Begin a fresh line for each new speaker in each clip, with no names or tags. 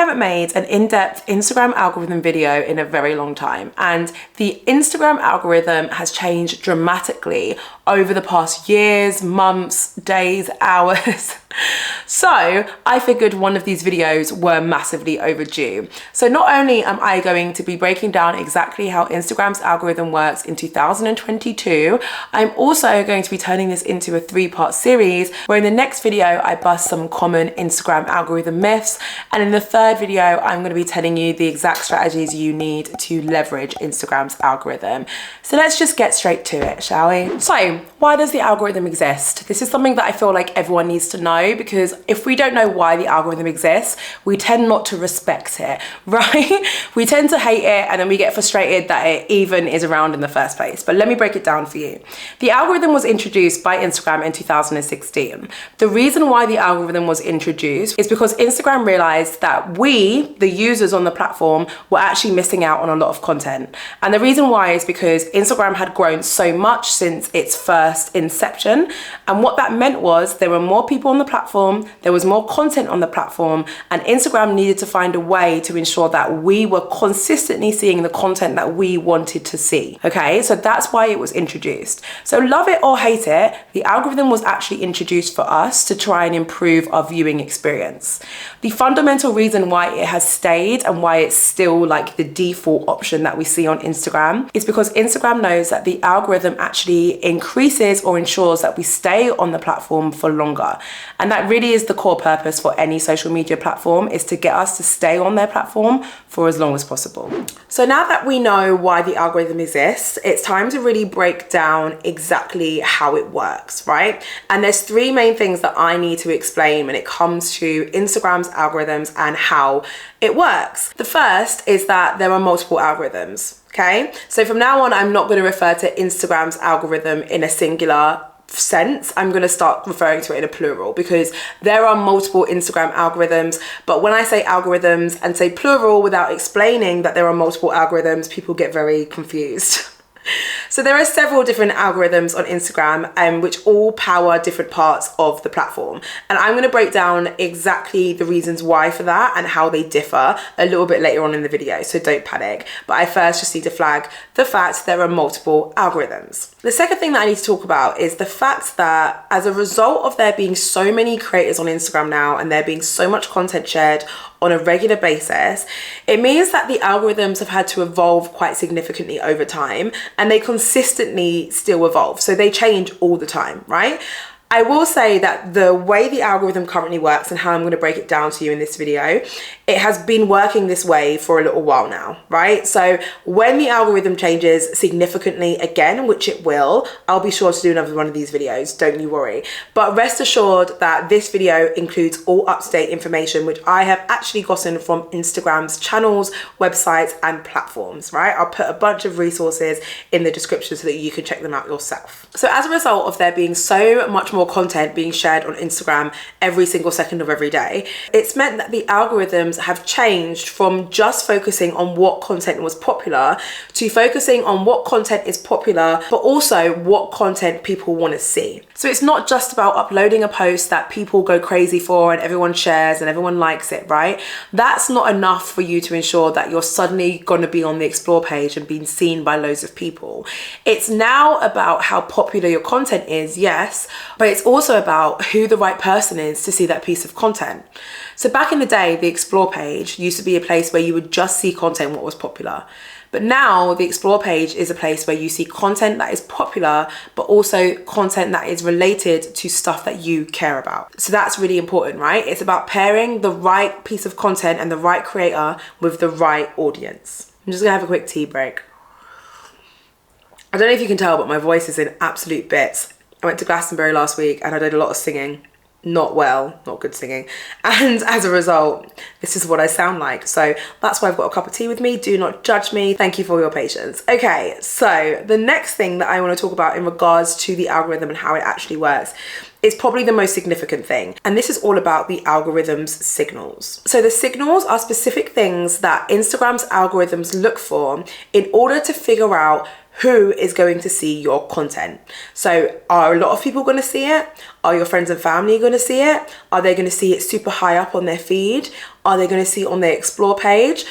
haven't made an in-depth Instagram algorithm video in a very long time, and the Instagram algorithm has changed dramatically over the past years, months, days, hours. So I figured one of these videos were massively overdue. So not only am I going to be breaking down exactly how Instagram's algorithm works in 2022, I'm also going to be turning this into a 3-part series where in the next video I bust some common Instagram algorithm myths, and in the third video I'm going to be telling you the exact strategies you need to leverage Instagram's algorithm. So let's just get straight to it, shall we? So why does the algorithm exist? This is something that I feel like everyone needs to know, because if we don't know why the algorithm exists, we tend not to respect it, right? We tend to hate it, and then we get frustrated that it even is around in the first place. But let me break it down for you. The algorithm was introduced by Instagram in 2016. The reason why the algorithm was introduced is because Instagram realized that we, the users on the platform, were actually missing out on a lot of content. And the reason why is because Instagram had grown so much since its first inception. And what that meant was there were more people on the platform, there was more content on the platform, and Instagram needed to find a way to ensure that we were consistently seeing the content that we wanted to see. Okay, so that's why it was introduced. So love it or hate it, the algorithm was actually introduced for us to try and improve our viewing experience. The fundamental reason why it has stayed and why it's still like the default option that we see on Instagram is because Instagram knows that the algorithm actually increases or ensures that we stay on the platform for longer. And that really is the core purpose for any social media platform, is to get us to stay on their platform for as long as possible. So now that we know why the algorithm exists, it's time to really break down exactly how it works, right? And there's 3 main things that I need to explain when it comes to Instagram's algorithms and how it works. The first is that there are multiple algorithms, okay? So from now on, I'm not going to refer to Instagram's algorithm in a singular sense. I'm going to start referring to it in a plural, because there are multiple Instagram algorithms. But when I say algorithms and say plural without explaining that there are multiple algorithms, people get very confused. So there are several different algorithms on Instagram which all power different parts of the platform. And I'm going to break down exactly the reasons why for that and how they differ a little bit later on in the video, so don't panic. But I first just need to flag the fact there are multiple algorithms. The second thing that I need to talk about is the fact that as a result of there being so many creators on Instagram now and there being so much content shared on a regular basis, it means that the algorithms have had to evolve quite significantly over time, and they consistently still evolve. So they change all the time, right? I will say that the way the algorithm currently works and how I'm going to break it down to you in this video, it has been working this way for a little while now, right? So when the algorithm changes significantly again, which it will, I'll be sure to do another one of these videos, don't you worry. But rest assured that this video includes all up-to-date information, which I have actually gotten from Instagram's channels, websites, and platforms, right? I'll put a bunch of resources in the description so that you can check them out yourself. So as a result of there being so much more content being shared on Instagram every single second of every day, it's meant that the algorithms have changed from just focusing on what content was popular to focusing on what content is popular, but also what content people want to see. So it's not just about uploading a post that people go crazy for and everyone shares and everyone likes it, right? That's not enough for you to ensure that you're suddenly going to be on the explore page and being seen by loads of people. It's now about how popular your content is, yes, but it's also about who the right person is to see that piece of content. So back in the day, the explore page used to be a place where you would just see content what was popular. But now the explore page is a place where you see content that is popular, but also content that is related to stuff that you care about. So that's really important, right? It's about pairing the right piece of content and the right creator with the right audience. I'm just gonna have a quick tea break. I don't know if you can tell, but my voice is in absolute bits. I went to Glastonbury last week and I did a lot of singing. Not well, not good singing. And as a result, this is what I sound like. So that's why I've got a cup of tea with me. Do not judge me. Thank you for your patience. Okay, so the next thing that I want to talk about in regards to the algorithm and how it actually works is probably the most significant thing. And this is all about the algorithm's signals. So the signals are specific things that Instagram's algorithms look for in order to figure out who is going to see your content. So are a lot of people going to see it? Are your friends and family going to see it? Are they going to see it super high up on their feed? Are they going to see it on their explore page?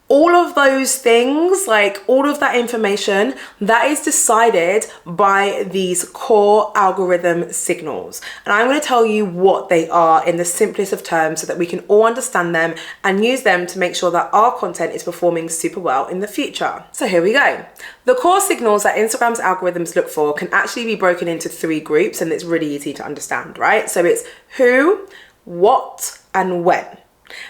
All of those things, like all of that information, that is decided by these core algorithm signals. And I'm going to tell you what they are in the simplest of terms so that we can all understand them and use them to make sure that our content is performing super well in the future. So here we go. The core signals that Instagram's algorithms look for can actually be broken into 3 groups, and it's really easy to understand, right? So it's who, what, and when.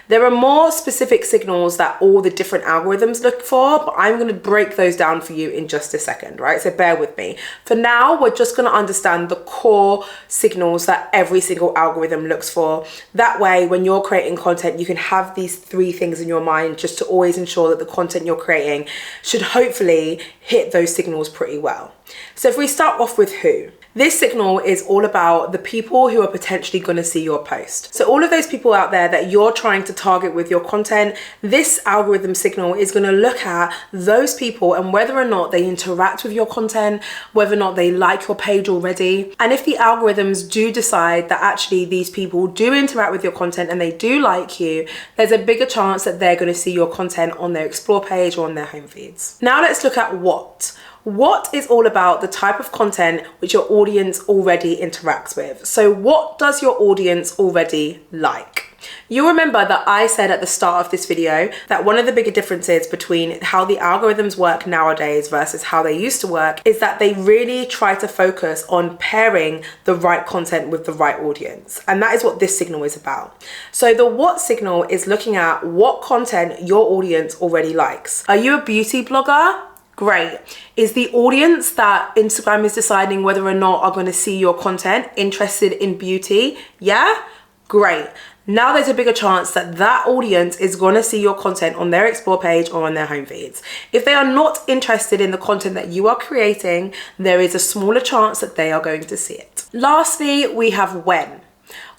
There are more specific signals that all the different algorithms look for, but I'm going to break those down for you in just a second, right? So bear with me. For now, we're just going to understand the core signals that every single algorithm looks for. That way, when you're creating content, you can have these 3 things in your mind just to always ensure that the content you're creating should hopefully hit those signals pretty well. So if we start off with who. This signal is all about the people who are potentially going to see your post. So all of those people out there that you're trying to target with your content, this algorithm signal is going to look at those people and whether or not they interact with your content, whether or not they like your page already. And if the algorithms do decide that actually these people do interact with your content and they do like you, there's a bigger chance that they're going to see your content on their explore page or on their home feeds. Now let's look at what. What is all about the type of content which your audience already interacts with. So what does your audience already like? You'll remember that I said at the start of this video that one of the bigger differences between how the algorithms work nowadays versus how they used to work is that they really try to focus on pairing the right content with the right audience. And that is what this signal is about. So the what signal is looking at what content your audience already likes. Are you a beauty blogger? Great. Is the audience that Instagram is deciding whether or not are going to see your content interested in beauty? Yeah? Great. Now there's a bigger chance that that audience is going to see your content on their explore page or on their home feeds. If they are not interested in the content that you are creating, there is a smaller chance that they are going to see it. Lastly, we have when.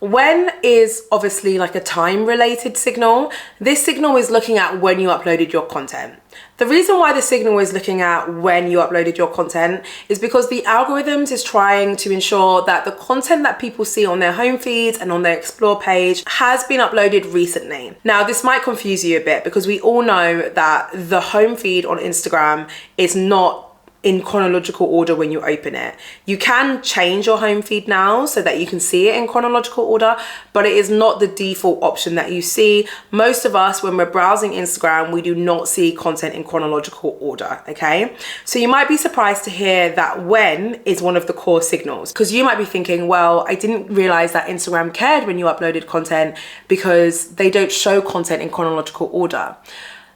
When is obviously like a time related signal. This signal is looking at when you uploaded your content. The reason why the signal is looking at when you uploaded your content is because the algorithms is trying to ensure that the content that people see on their home feeds and on their explore page has been uploaded recently. Now, this might confuse you a bit because we all know that the home feed on Instagram is not in chronological order when you open it. You can change your home feed now so that you can see it in chronological order, but it is not the default option that you see. Most of us, when we're browsing Instagram, we do not see content in chronological order, okay? So you might be surprised to hear that when is one of the core signals, because you might be thinking, well, I didn't realize that Instagram cared when you uploaded content because they don't show content in chronological order.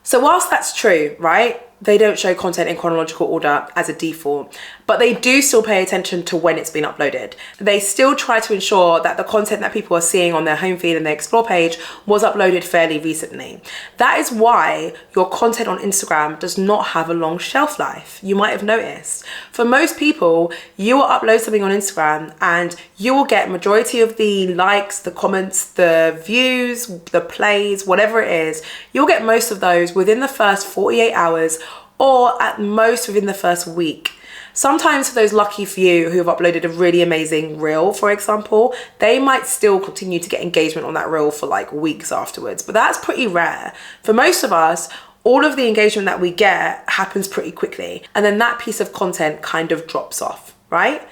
So whilst that's true, right? They don't show content in chronological order as a default, but they do still pay attention to when it's been uploaded. They still try to ensure that the content that people are seeing on their home feed and their explore page was uploaded fairly recently. That is why your content on Instagram does not have a long shelf life. You might have noticed. For most people, you will upload something on Instagram and you will get majority of the likes, the comments, the views, the plays, whatever it is, you'll get most of those within the first 48 hours or at most within the first week. Sometimes for those lucky few who have uploaded a really amazing reel, for example, they might still continue to get engagement on that reel for like weeks afterwards, but that's pretty rare. For most of us, all of the engagement that we get happens pretty quickly, and then that piece of content kind of drops off, right?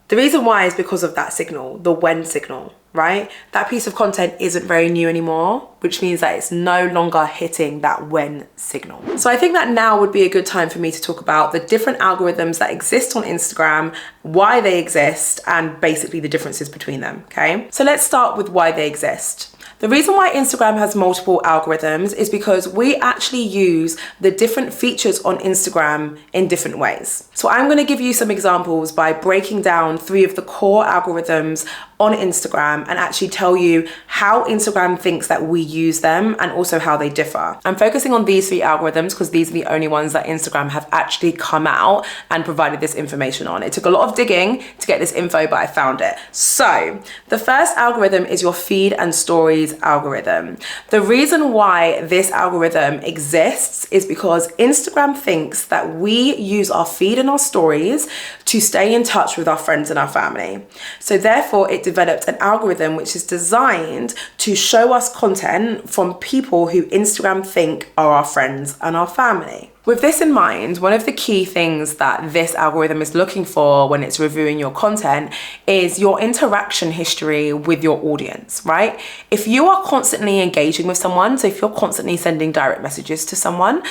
The reason why is because of that signal, the when signal, right? That piece of content isn't very new anymore, which means that it's no longer hitting that when signal. So I think that now would be a good time for me to talk about the different algorithms that exist on Instagram, why they exist, and basically the differences between them, okay? So let's start with why they exist. The reason why Instagram has multiple algorithms is because we actually use the different features on Instagram in different ways. So I'm going to give you some examples by breaking down 3 of the core algorithms on Instagram and actually tell you how Instagram thinks that we use them and also how they differ. I'm focusing on these 3 algorithms because these are the only ones that Instagram have actually come out and provided this information on. It took a lot of digging to get this info, but I found it. So the first algorithm is your feed and stories algorithm. The reason why this algorithm exists is because Instagram thinks that we use our feed and our stories to stay in touch with our friends and our family. So therefore it developed an algorithm which is designed to show us content from people who Instagram think are our friends and our family. With this in mind, one of the key things that this algorithm is looking for when it's reviewing your content is your interaction history with your audience, right? If you are constantly engaging with someone, so if you're constantly sending direct messages to someone,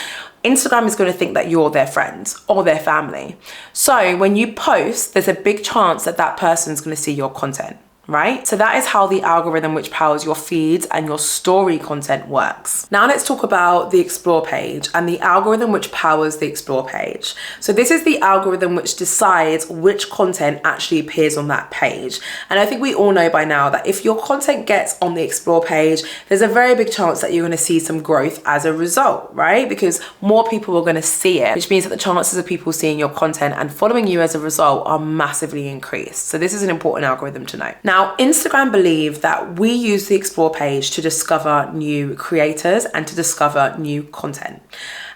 Instagram is going to think that you're their friends or their family. So when you post, there's a big chance that that person's going to see your content, right? So that is how the algorithm which powers your feeds and your story content works. Now let's talk about the explore page and the algorithm which powers the explore page. So this is the algorithm which decides which content actually appears on that page. And I think we all know by now that if your content gets on the explore page, there's a very big chance that you're going to see some growth as a result, right? Because more people are going to see it, which means that the chances of people seeing your content and following you as a result are massively increased. So this is an important algorithm to know. Now, Instagram believe that we use the explore page to discover new creators and to discover new content.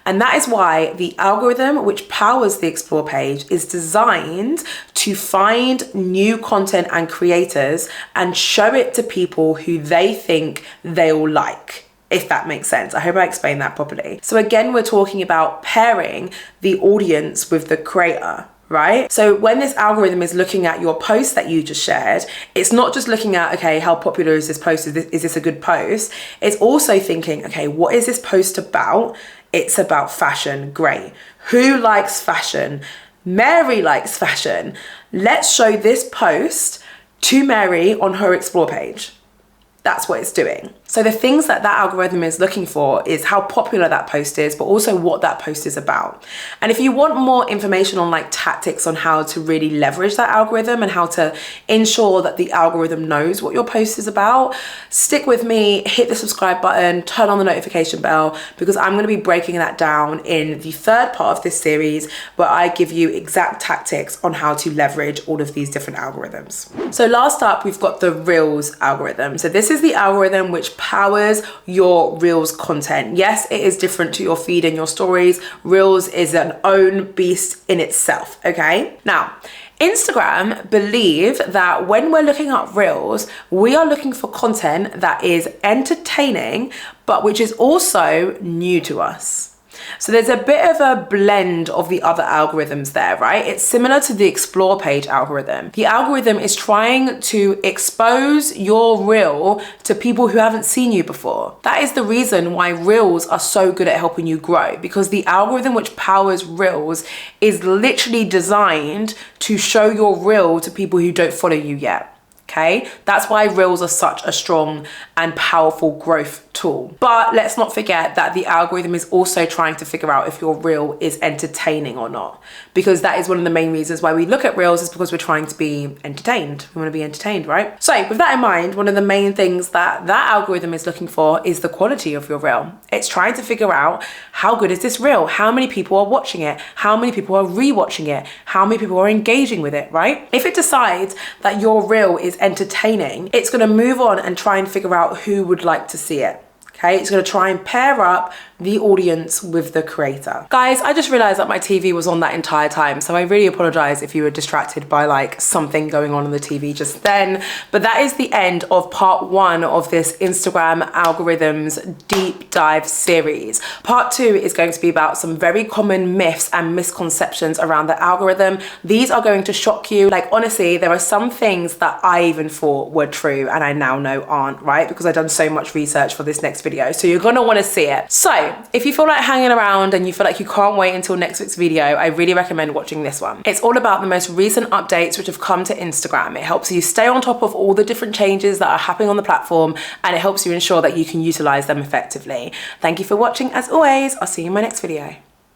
And that is why the algorithm which powers the explore page is designed to find new content and creators and show it to people who they think they'll like, if that makes sense. I hope I explained that properly. So again, we're talking about pairing the audience with the creator, right? So when this algorithm is looking at your post that you just shared, it's not just looking at, okay, how popular is this post? Is this a good post? It's also thinking, okay, what is this post about? It's about fashion. Great. Who likes fashion? Mary likes fashion. Let's show this post to Mary on her explore page. That's what it's doing. So the things that that algorithm is looking for is how popular that post is, but also what that post is about. And if you want more information on like tactics on how to really leverage that algorithm and how to ensure that the algorithm knows what your post is about, stick with me, hit the subscribe button, turn on the notification bell, because I'm going to be breaking that down in the 3rd part of this series where I give you exact tactics on how to leverage all of these different algorithms. So last up, we've got the Reels algorithm. So this is the algorithm which powers your Reels content. Yes, it is different to your feed and your stories. Reels is an own beast in itself, okay? Now, Instagram believe that when we're looking at Reels, we are looking for content that is entertaining, but which is also new to us. So there's a bit of a blend of the other algorithms there, right? It's similar to the explore page algorithm. The algorithm is trying to expose your reel to people who haven't seen you before. That is the reason why Reels are so good at helping you grow, because the algorithm which powers Reels is literally designed to show your reel to people who don't follow you yet. Okay, that's why Reels are such a strong and powerful growth tool. But let's not forget that the algorithm is also trying to figure out if your reel is entertaining or not, because that is one of the main reasons why we look at Reels, is because we're trying to be entertained. We want to be entertained, right? So with that in mind, one of the main things that that algorithm is looking for is the quality of your reel. It's trying to figure out, how good is this reel? How many people are watching it? How many people are rewatching it? How many people are engaging with it, right? If it decides that your reel is entertaining, it's going to move on and try and figure out who would like to see it. Okay, it's going to try and pair up the audience with the creator. Guys, I just realized that my TV was on that entire time, so I really apologize if you were distracted by like something going on the TV just then. But that is the end of part 1 of this Instagram algorithms deep dive series. Part 2 is going to be about some very common myths and misconceptions around the algorithm. These are going to shock you. Like, honestly, there are some things that I even thought were true and I now know aren't, right? Because I've done so much research for this next video. So you're gonna wanna see it. So if you feel like hanging around and you feel like you can't wait until next week's video, I really recommend watching this one. It's all about the most recent updates which have come to Instagram. It helps you stay on top of all the different changes that are happening on the platform, and it helps you ensure that you can utilize them effectively. Thank you for watching as always. I'll see you in my next video.